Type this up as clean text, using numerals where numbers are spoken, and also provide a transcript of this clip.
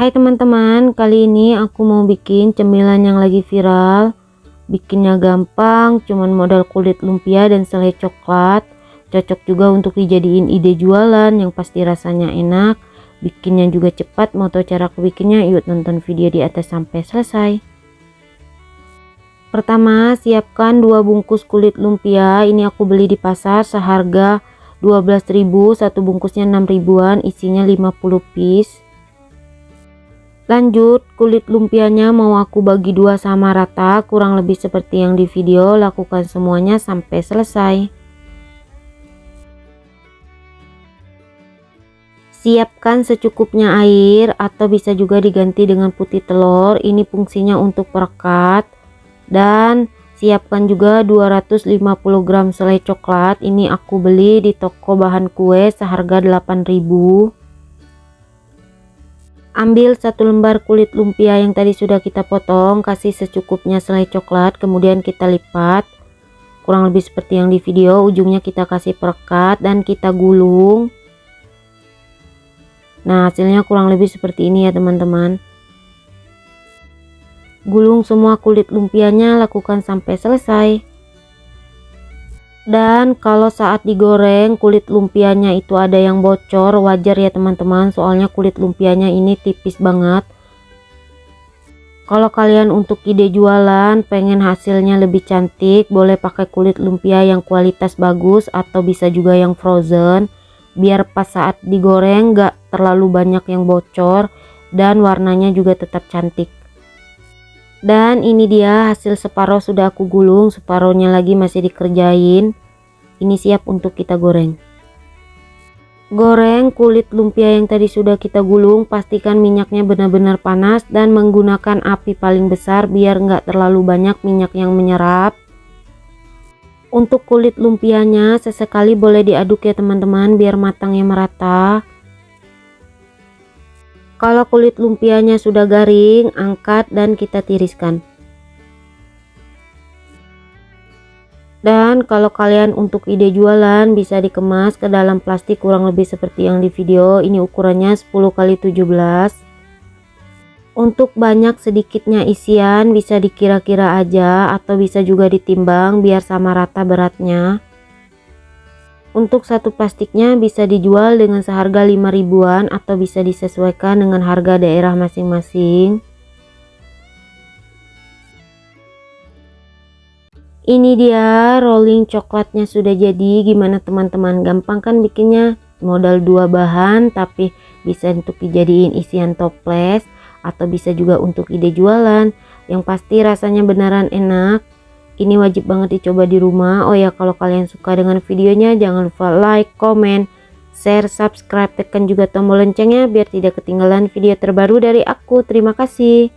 Hai teman-teman, kali ini aku mau bikin cemilan yang lagi viral. Bikinnya gampang, cuman modal kulit lumpia dan selai coklat. Cocok juga untuk dijadiin ide jualan yang pasti rasanya enak. Bikinnya juga cepat. Mau tahu cara aku bikinnya? Yuk nonton video di atas sampai selesai. Pertama, siapkan 2 bungkus kulit lumpia. Ini aku beli di pasar seharga 12.000, satu bungkusnya 6 ribuan, isinya 50 piece. Lanjut, kulit lumpianya mau aku bagi 2 sama rata, kurang lebih seperti yang di video. Lakukan semuanya sampai selesai. Siapkan secukupnya air atau bisa juga diganti dengan putih telur. Ini fungsinya untuk perekat. Dan siapkan juga 250 gram selai coklat. Ini aku beli di toko bahan kue seharga 8.000. Ambil 1 lembar kulit lumpia yang tadi sudah kita potong, kasih secukupnya selai coklat, kemudian kita lipat kurang lebih seperti yang di video. Ujungnya kita kasih perekat dan kita gulung. Nah, hasilnya kurang lebih seperti ini ya teman-teman. Gulung semua kulit lumpianya, lakukan sampai selesai. Dan kalau saat digoreng kulit lumpianya itu ada yang bocor, wajar ya teman-teman, soalnya kulit lumpianya ini tipis banget. Kalau kalian untuk ide jualan pengen hasilnya lebih cantik, boleh pakai kulit lumpia yang kualitas bagus atau bisa juga yang frozen, biar pas saat digoreng gak terlalu banyak yang bocor dan warnanya juga tetap cantik. Dan ini dia hasil separuh sudah aku gulung, separuhnya lagi masih dikerjain. Ini siap untuk kita goreng. Goreng kulit lumpia yang tadi sudah kita gulung, pastikan minyaknya benar-benar panas dan menggunakan api paling besar biar nggak terlalu banyak minyak yang menyerap. Untuk kulit lumpianya sesekali boleh diaduk ya teman-teman biar matangnya merata. Kalau kulit lumpianya sudah garing, angkat dan kita tiriskan. Dan kalau kalian untuk ide jualan bisa dikemas ke dalam plastik kurang lebih seperti yang di video. Ini ukurannya 10 x 17. Untuk banyak sedikitnya isian bisa dikira-kira aja atau bisa juga ditimbang biar sama rata beratnya. Untuk satu plastiknya bisa dijual dengan seharga 5 ribuan atau bisa disesuaikan dengan harga daerah masing-masing. Ini dia rolling coklatnya sudah jadi. Gimana teman-teman, gampang kan bikinnya? Modal 2 bahan tapi bisa untuk dijadiin isian toples atau bisa juga untuk ide jualan. Yang pasti rasanya beneran enak. Ini wajib banget dicoba di rumah. Oh ya, kalau kalian suka dengan videonya jangan lupa like, comment, share, subscribe, tekan juga tombol loncengnya biar tidak ketinggalan video terbaru dari aku. Terima kasih.